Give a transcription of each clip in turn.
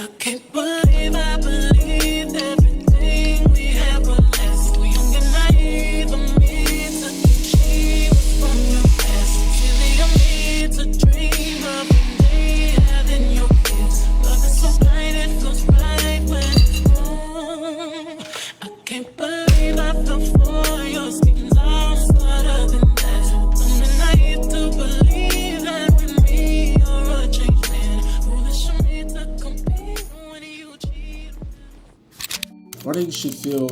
I can't believe I believed everything we had was less. So young and naive of me to think she was from your past. Silly of me to dream of one day having your kids. Love is so blind, it feels right when it's wrong. I can't believe I fell for your schemes. I'm smarter than that. Dumb and naive to believe that with me you're a changed man. Foolish of me to compete when you cheat. Running should feel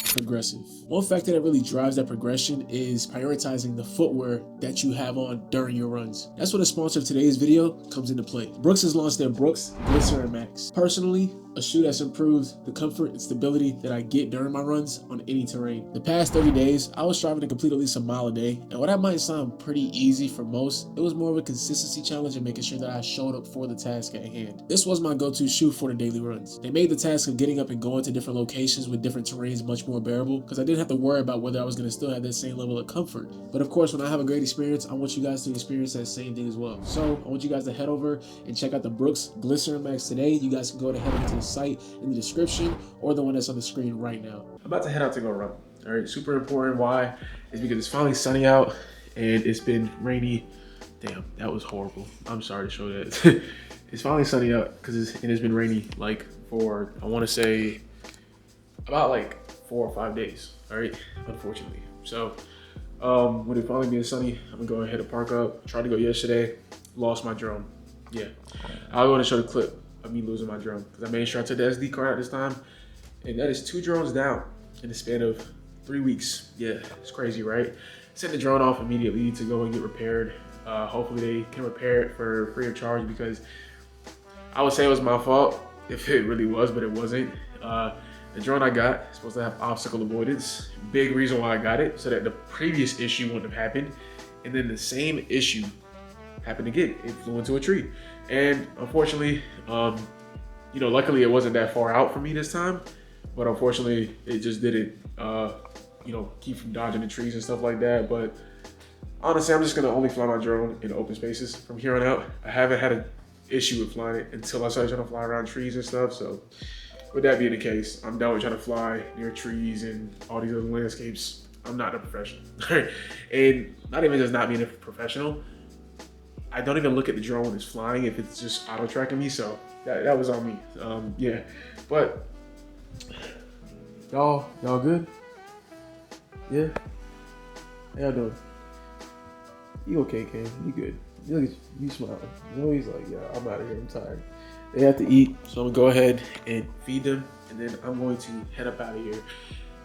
progressive. One factor that really drives that progression is prioritizing the footwear that you have on during your runs. That's where the sponsor of today's video comes into play. Brooks has launched their Brooks Glycerin Max. Personally, a shoe that's improved the comfort and stability that I get during my runs on any terrain. The past 30 days, I was striving to complete at least a mile a day, and while that might sound pretty easy for most, it was more of a consistency challenge and making sure that I showed up for the task at hand. This was my go-to shoe for the daily runs. They made the task of getting up and going to different locations with different terrains much more bearable, because I didn't have to worry about whether I was going to still have that same level of comfort. But of course, when I have a great experience, I want you guys to experience that same thing as well. So I want you guys to head over and check out the Brooks Glycerin Max today. You guys can go ahead over to the site in the description or the one that's on the screen right now. I'm about to head out to go run. All right, super important. Why? Is because it's finally sunny out and it's been rainy. Damn, that was horrible. I'm sorry to show that. It's finally sunny out because it's been rainy like for, I want to say, about like 4 or 5 days. All right, unfortunately. So with it finally being sunny, I'm gonna go ahead and park up. Tried to go yesterday, lost my drone. Yeah, I want to show the clip of me losing my drone because I made sure I took the SD card out this time, and that is 2 drones down in the span of 3 weeks. Yeah, it's crazy, right? Sent the drone off immediately to go and get repaired. Hopefully they can repair it for free of charge, because I would say it was my fault if it really was, but it wasn't. The drone I got is supposed to have obstacle avoidance. Big reason why I got it, so that the previous issue wouldn't have happened. And then the same issue happened again. It flew into a tree. And unfortunately, you know, luckily it wasn't that far out for me this time, but unfortunately it just didn't, you know, keep from dodging the trees and stuff like that. But honestly, I'm just gonna only fly my drone in open spaces from here on out. I haven't had an issue with flying it until I started trying to fly around trees and stuff. So with that being the case, I'm done with trying to fly near trees and all these other landscapes. I'm not a professional. And not even just not being a professional, I don't even look at the drone when it's flying if it's just auto tracking me. So that was on me. Yeah, but y'all good? Yeah, how y'all doing? You okay, Cam? You good? You smiling? You know, he's like, yeah, I'm out of here. I'm tired. They have to eat, so I'm gonna go ahead and feed them, and then I'm going to head up out of here.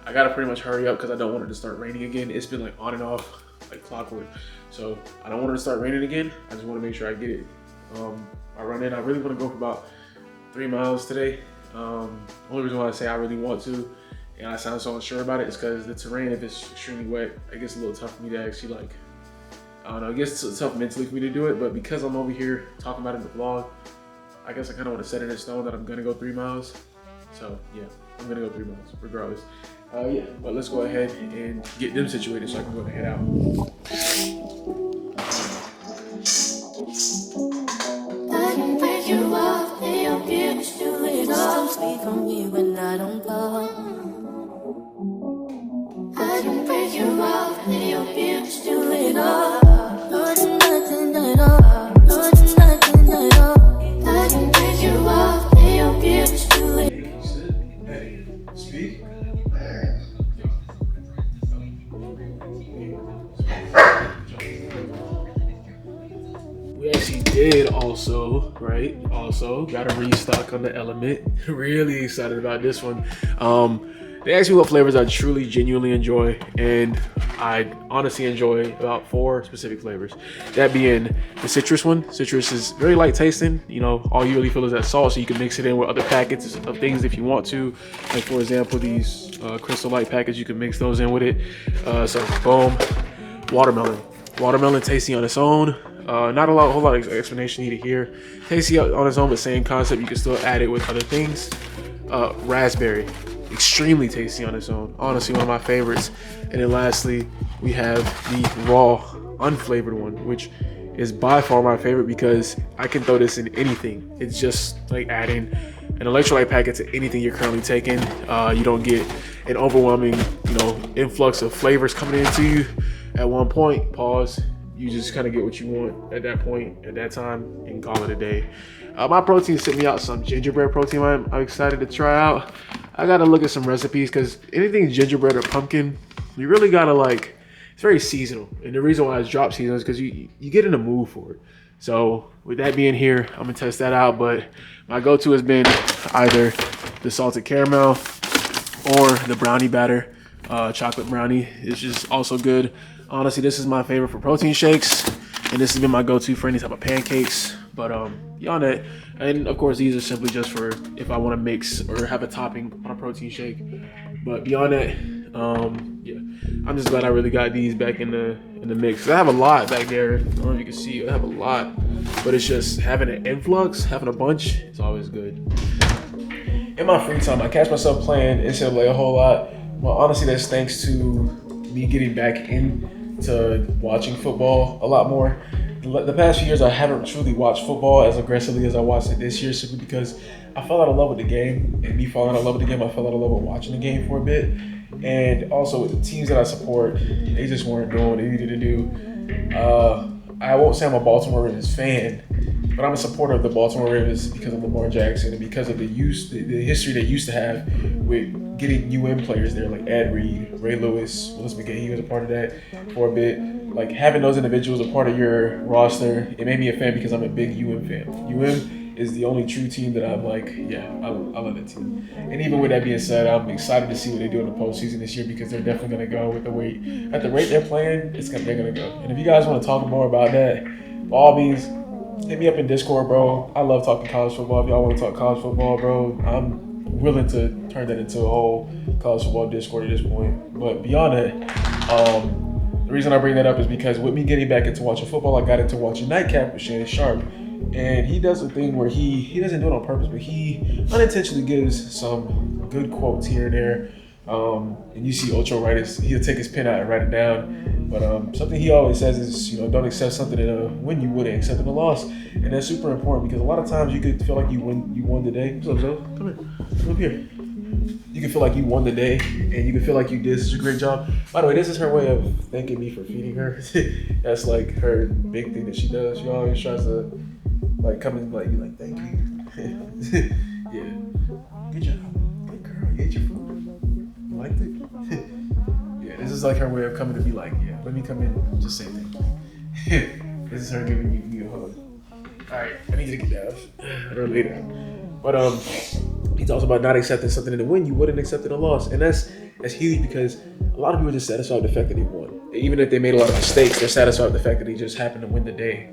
I gotta pretty much hurry up because I don't want it to start raining again. It's been like on and off, like clockwork. So I don't want it to start raining again. I just want to make sure I get it. I run in. I really want to go for about 3 miles today. Only reason why I say I really want to, and I sound so unsure about it, is because the terrain, if it's extremely wet, it gets a little tough for me to actually, like, I don't know, it gets tough mentally for me to do it. But because I'm over here talking about it in the vlog, I guess I kind of want to set it in stone that I'm gonna go 3 miles. So yeah, I'm gonna go 3 miles regardless. Yeah, but let's go ahead and get them situated so I can go ahead and head out. I can break you off, lay your views to it all. Sweet from me when I don't go. I can break you off, lay your views to it all. No, do nothing at all. No, do nothing at all. I can break you off, lay your views to it. Hey, speak. We actually did also, right? Also got a restock on the Element. Really excited about this one. They asked me what flavors I truly, genuinely enjoy, and I honestly enjoy about 4 specific flavors. That being the citrus one. Citrus is very light tasting. You know, all you really feel is that salt, so you can mix it in with other packets of things if you want to. Like for example, these Crystal Light packets, you can mix those in with it. So boom. Watermelon. Watermelon tasty on its own. Not a whole lot of explanation needed here. Tasty on its own, but same concept. You can still add it with other things. Raspberry. Extremely tasty on its own. Honestly, one of my favorites. And then lastly, we have the raw, unflavored one, which is by far my favorite because I can throw this in anything. It's just like adding an electrolyte packet to anything you're currently taking. You don't get an overwhelming, influx of flavors coming into you at one point. Pause. You just kind of get what you want at that point, at that time, and call it a day. My protein sent me out some gingerbread protein I'm excited to try out. I gotta look at some recipes because anything gingerbread or pumpkin, you really gotta like, it's very seasonal. And the reason why it's drop season is because you get in the mood for it. So with that being here, I'm gonna test that out. But my go-to has been either the salted caramel or the brownie batter. Chocolate brownie is just also good. Honestly, this is my favorite for protein shakes, and this has been my go-to for any type of pancakes. But beyond that, and of course these are simply just for if I want to mix or have a topping on a protein shake. But beyond that, yeah, I'm just glad I really got these back in the mix. I have a lot back there. I don't know if you can see, I have a lot, but it's just having an influx, having a bunch, it's always good. In my free time, I catch myself playing NCAA a whole lot. Well, honestly, that's thanks to me getting back into watching football a lot more. The past few years, I haven't truly watched football as aggressively as I watched it this year, simply because I fell out of love with the game. And me falling out of love with the game, I fell out of love with watching the game for a bit. And also with the teams that I support, they just weren't doing what they needed to do. I won't say I'm a Baltimore Ravens fan, but I'm a supporter of the Baltimore Ravens because of Lamar Jackson and because of the history they used to have with getting players there like Ed Reed, Ray Lewis, Willis McGahee, he was a part of that for a bit. Like having those individuals a part of your roster, it made me a fan because I'm a big fan. Is the only true team that I'm like, yeah, I love that team. And even with that being said, I'm excited to see what they do in the postseason this year because they're definitely going to go with at the rate they're playing, they're going to go. And if you guys want to talk more about that, by all means, hit me up in Discord, bro. I love talking college football. If y'all want to talk college football, bro, I'm willing to turn that into a whole college football Discord at this point. But beyond that, the reason I bring that up is because with me getting back into watching football, I got into watching Nightcap with Shannon Sharp. And he does a thing where he doesn't do it on purpose, but he unintentionally gives some good quotes here and there. And you see Ocho write it, he'll take his pen out and write it down. But something he always says is, don't accept something in a win you wouldn't accept in a loss. And that's super important because a lot of times you could feel like you won the day. What's up, Zoe? Come here. Come up here. You can feel like you won the day and you can feel like you did such a great job. By the way, this is her way of thanking me for feeding her. That's like her big thing that she does. She always tries to like come and like be like, thank you. Yeah. Good job. Good girl. You ate your food. You liked it? Yeah, this is like her way of coming to be like, yeah, let me come in and just say thank you. This is her giving me a hug. Alright, I need to get down. Or later. But he talks about not accepting something in a win you wouldn't accept in a loss. And that's huge because a lot of people are just satisfied with the fact that they won. Even if they made a lot of mistakes, they're satisfied with the fact that they just happened to win the day.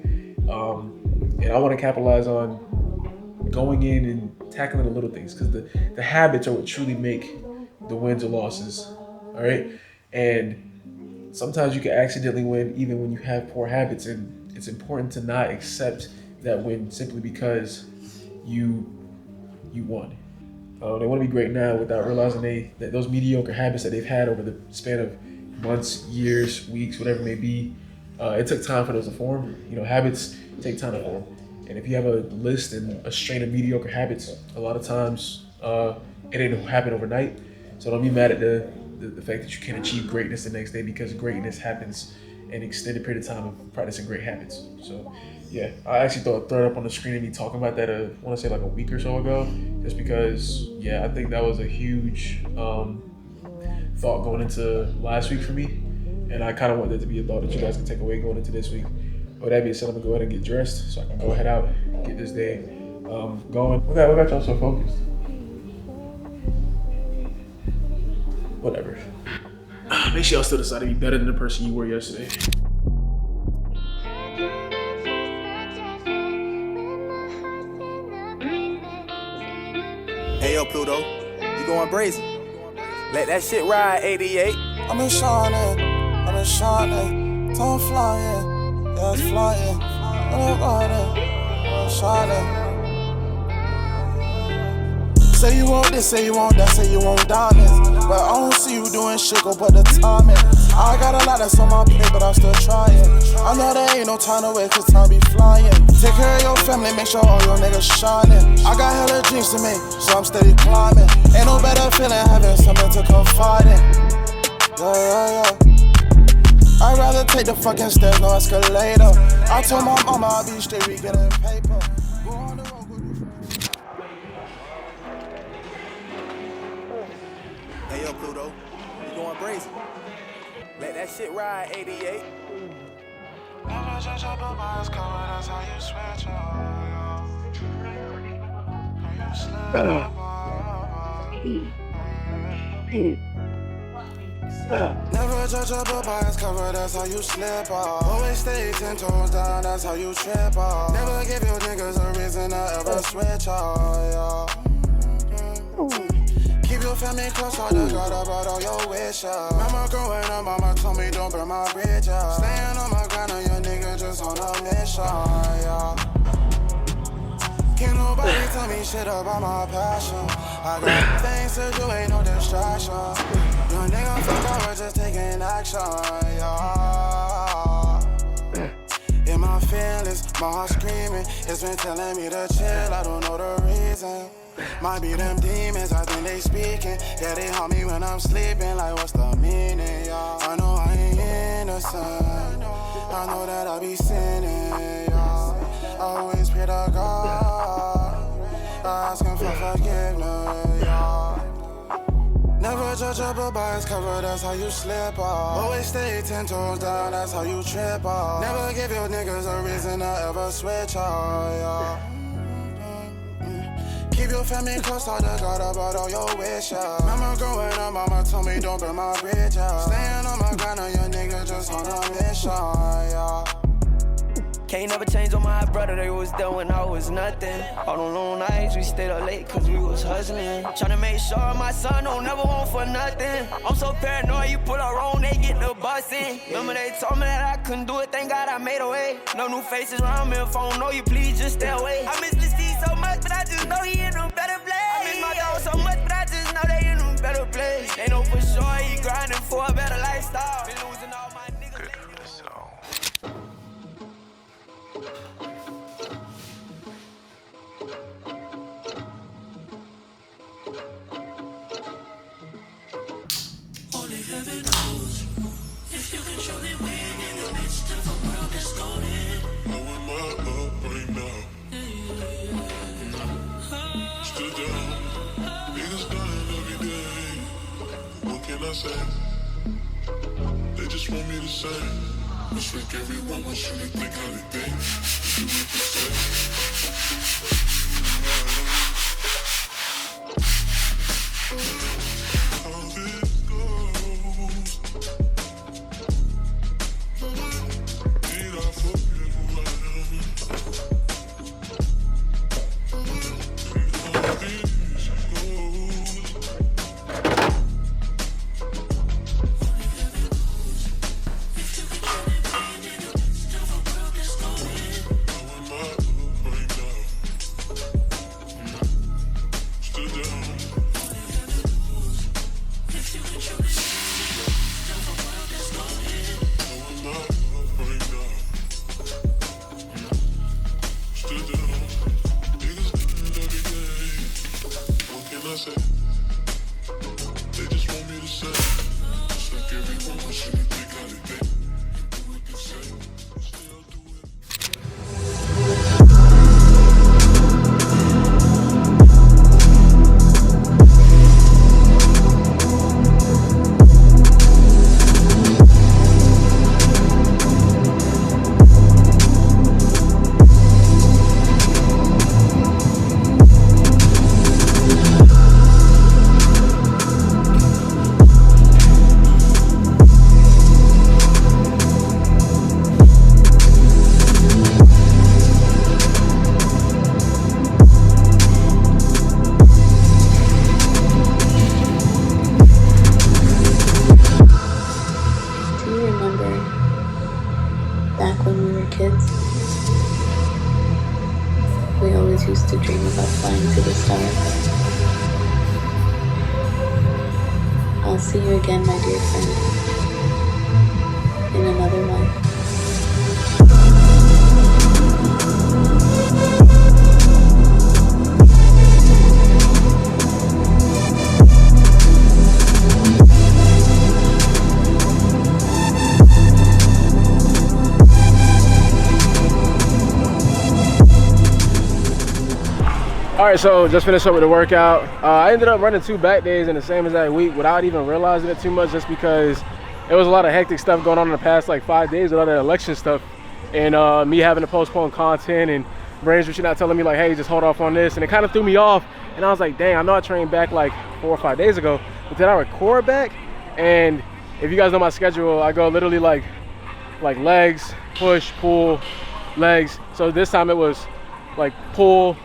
And I want to capitalize on going in and tackling the little things because the habits are what truly make the wins or losses. All right. And sometimes you can accidentally win even when you have poor habits. And it's important to not accept that win simply because you won. They want to be great now without realizing that those mediocre habits that they've had over the span of months, years, weeks, whatever it may be, it took time for those to form. Habits take time to form. And if you have a list and a strain of mediocre habits, a lot of times it didn't happen overnight. So don't be mad at the fact that you can't achieve greatness the next day because greatness happens in an extended period of time of practicing great habits. So yeah, I actually threw it up on the screen of me talking about that, I want to say like a week or so ago, just because, yeah, I think that was a huge thought going into last week for me. And I kind of want that to be a thought that you guys can take away going into this week. With that being said, I'm going to go ahead and get dressed so I can go head out and get this day going. What got y'all so focused? Whatever. Make sure y'all still decide to be better than the person you were yesterday. Hey yo, Pluto, you going brazen? Let that shit ride, 88. I'm in Shawnee, don't fly, yeah, it's flying. I'm Shawnee. Say you want this, say you want that, say you want diamonds. but I don't see you doing shit, go put the time in. I got a lot that's on my plate, but I'm still trying. I know there ain't no time to wait, cause time be flying. Take care of your family, make sure all your niggas shining. I got hella dreams to make, so I'm steady climbing. Ain't no better feeling having something to confide in. Yeah. I'd rather take the fucking stairs, no escalator. I told my mama I'll be straight, we getting paper. Hey, yo, Pluto, you going brazen. Let that shit ride, 88. Never judge up a bias cover, that's how you switch up. You slip up. Never judge up a bias cover, that's how you slip up. Always stay 10 toes down, that's how you trip up. Never give your niggas a reason to ever switch up. Keep your family close, all the God about all your wishes. Mama growing up, mama told me don't burn my bridge up. Staying on my grind, on your nigga just on a mission, Can't nobody tell me shit about my passion. I got things to do, ain't no distraction. Young nigga think I was just taking action, In my feelings, my heart screaming. It's been telling me to chill, I don't know the reason. Might be them demons, I think they speaking. Yeah, they haunt me when I'm sleeping, like what's the meaning, y'all? I know I ain't innocent, I know that I be sinning, y'all. I always pray to God, asking for forgiveness, y'all. Never judge up a bias cover, that's how you slip up. Always stay 10 toes down, that's how you trip up. Never give your niggas a reason to ever switch up, Keep your family close, all the God about all your wishes. Mama growing up, mama told me don't burn my bridge up. Staying on my grind, on your nigga just on a mission, Can't never change on my brother, they was there when I was nothing. All them long nights, we stayed up late cause we was hustling. Tryna make sure my son don't never want for nothing. I'm so paranoid, you pull up wrong, they get the bustin'. Remember they told me that I couldn't do it, thank God I made a way. No new faces around me, if I don't know you, please just stay away. I miss Lil Steve so much, but I just know he in a better place. I miss my dog so much, but I just know they in a better place. They know for sure he grinding for a better lifestyle. Been losing all my niggas. Only heaven knows if you can truly win in the midst of a world that's golden. Blowing my up right now. Still down. Niggas dying every day. What can I say? They just want me to say. Wish like everyone wants you to think how they think. Do what you say. Used to dream about flying to the stars. I'll see you again, my dear friend, in another life. All right, so just finished up with the workout. I ended up running 2 back days in the same exact week without even realizing it too much, just because there was a lot of hectic stuff going on in the past like 5 days with all that election stuff, and me having to postpone content, and brains reaching out telling me like, hey, just hold off on this, and it kind of threw me off. And I was like, dang, I know I trained back like 4 or 5 days ago, but then I record back, and if you guys know my schedule, I go literally like legs, push, pull, legs. So this time it was like pull,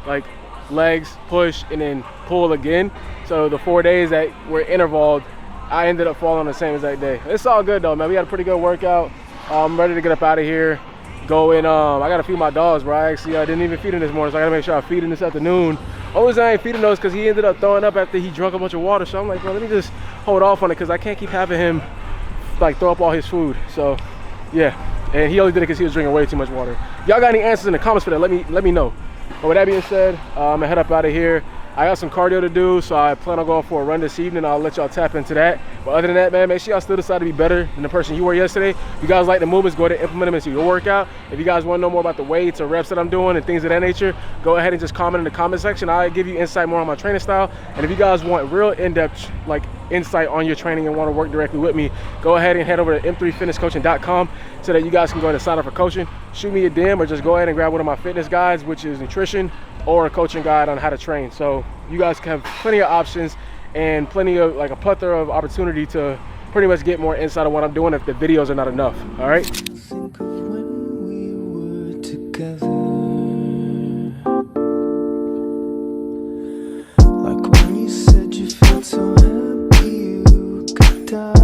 like legs, push, and then pull again. So the 4 days that were intervaled, I ended up falling on the same exact day. It's all good though, man. We had a pretty good workout. I'm ready to get up out of here, go in. I gotta feed my dogs, bro. I didn't even feed him this morning, so I gotta make sure I feed him this afternoon. Only reason I ain't feeding those because he ended up throwing up after he drank a bunch of water. So I'm like, bro, let me just hold off on it because I can't keep having him like throw up all his food. So yeah, and he only did it because he was drinking way too much water. Y'all got any answers in the comments for that? Let me know. But with that being said, I'm gonna head up out of here. I got some cardio to do, so I plan on going for a run this evening. I'll let y'all tap into that. But other than that, man, make sure y'all still decide to be better than the person you were yesterday. If you guys like the movements, go ahead and implement them into your workout. If you guys want to know more about the weights or reps that I'm doing and things of that nature, go ahead and just comment in the comment section. I'll give you insight more on my training style. And if you guys want real in-depth like insight on your training and want to work directly with me, go ahead and head over to m3fitnesscoaching.com so that you guys can go ahead and sign up for coaching. Shoot me a DM or just go ahead and grab one of my fitness guides, which is nutrition, or a coaching guide on how to train. So you guys have plenty of options and plenty of like a plethora of opportunity to pretty much get more insight on what I'm doing if the videos are not enough. All right. Think of when we were together, like when you said you felt so happy you could die.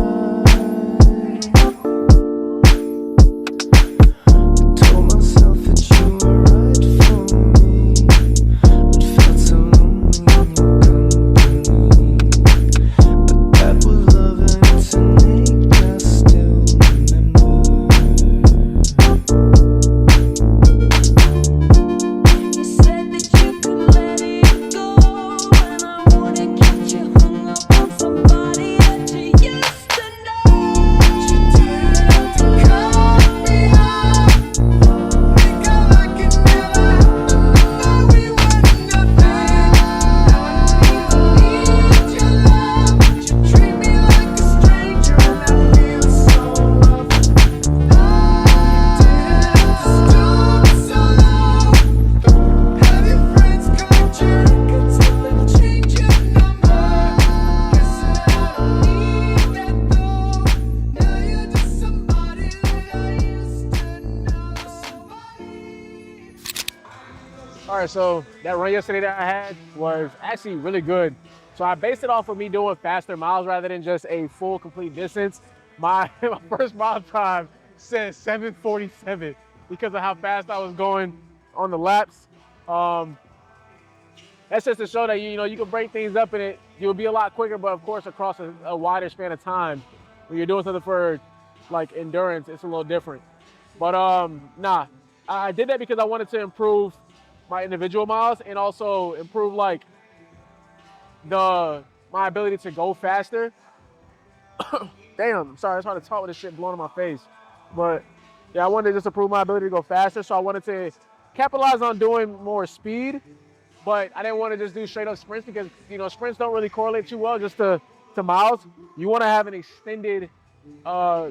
I told myself that you were right for me, but felt so lonely in your company. But that was love and it's innate, I still remember. You said that you could let it go, and I wouldn't get you hung up on somebody that you used to know. But you didn't cut me off. Think I could never happen, but we were nothing. Now I don't need your love, but you treat me like a stranger, and I feel so rough. You didn't have to stoop so low. Have your friends called you until they change your number? Guess that I don't need that though. Now you're just somebody that I used to know. All right, so that run yesterday that I had was actually really good. So I based it off of me doing faster miles rather than just a full complete distance. My first mile time says 7:47 because of how fast I was going on the laps. That's just to show that you can break things up in it. You'll be a lot quicker, but of course across a wider span of time. When you're doing something for like endurance, it's a little different. But nah, I did that because I wanted to improve my individual miles and also improve like my ability to go faster. Damn, I'm sorry, it's hard to talk with this shit blowing in my face. But yeah, I wanted to just improve my ability to go faster. So I wanted to capitalize on doing more speed, but I didn't want to just do straight up sprints because sprints don't really correlate too well just to miles. You want to have an extended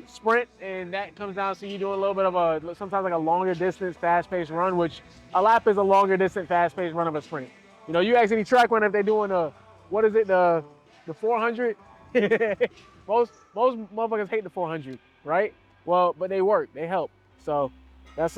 sprint, and that comes down to you doing a little bit of sometimes like a longer distance fast-paced run, which a lap is a longer distance fast-paced run of a sprint. You ask any track runner if they're doing the 400. most motherfuckers hate the 400, right? Well, but they work, they help. So that's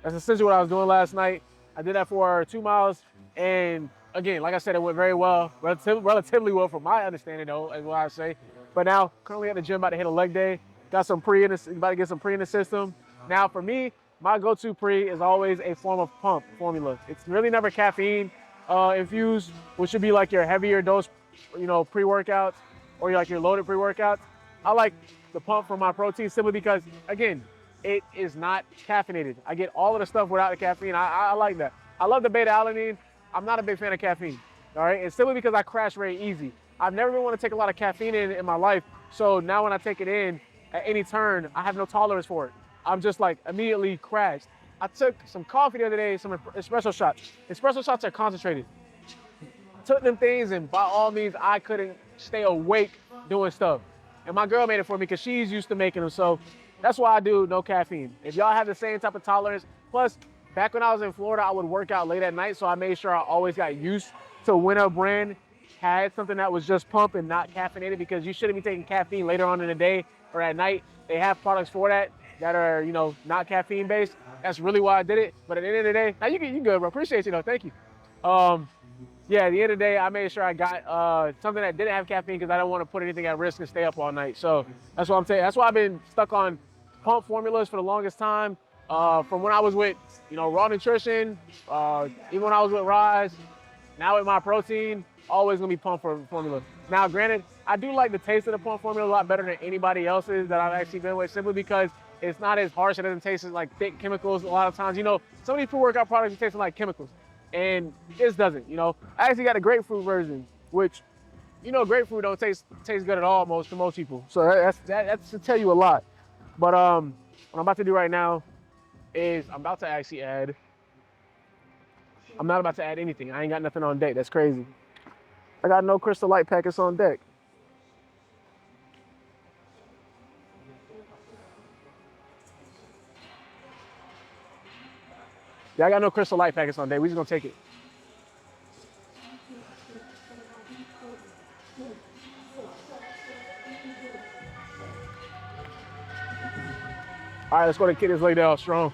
essentially what I was doing last night. I did that for 2 miles, and again, like I said, it went very well, relatively well from my understanding though, is what I say. But now, currently at the gym, about to hit a leg day. Got some about to get some pre in the system. Now for me, my go-to pre is always a form of pump formula. It's really never caffeine infused, which should be like your heavier dose, pre-workouts. or like your loaded pre-workouts, I like the pump for my protein simply because, again, it is not caffeinated. I get all of the stuff without the caffeine. I like that. I love the beta-alanine. I'm not a big fan of caffeine, all right? It's simply because I crash very easy. I've never been want to take a lot of caffeine in my life, so now when I take it in at any turn, I have no tolerance for it. I'm just like immediately crashed. I took some coffee the other day, some espresso shots. Espresso shots are concentrated. I took them things and by all means, I couldn't stay awake doing stuff. And my girl made it for me because she's used to making them. So that's why I do no caffeine. If y'all have the same type of tolerance, plus back when I was in Florida, I would work out late at night. So I made sure I always got used to when a brand had something that was just pump and not caffeinated, because you shouldn't be taking caffeine later on in the day or at night. They have products for that are, you know, not caffeine based. That's really why I did it. But at the end of the day, now you good, bro. Appreciate you though. Thank you. Yeah, at the end of the day, I made sure I got something that didn't have caffeine because I don't want to put anything at risk and stay up all night. So that's what I'm saying. That's why I've been stuck on pump formulas for the longest time. From when I was with, you know, Raw Nutrition, even when I was with Rise, now with my protein, always gonna be pump formula. Now, granted, I do like the taste of the pump formula a lot better than anybody else's that I've actually been with, simply because it's not as harsh. It doesn't taste like thick chemicals a lot of times. You know, some of these pre-workout products taste like chemicals, and this doesn't. You know, I actually got a grapefruit version, which, you know, grapefruit don't taste good at all to most people. So that's to tell you a lot. But what I'm about to do right now is I'm not about to add anything. I ain't got nothing on deck. That's crazy. I got no crystal light packets on deck. Yeah, I got no crystal light packets on deck. We just gonna take it. All right, let's go to kick this lady out strong.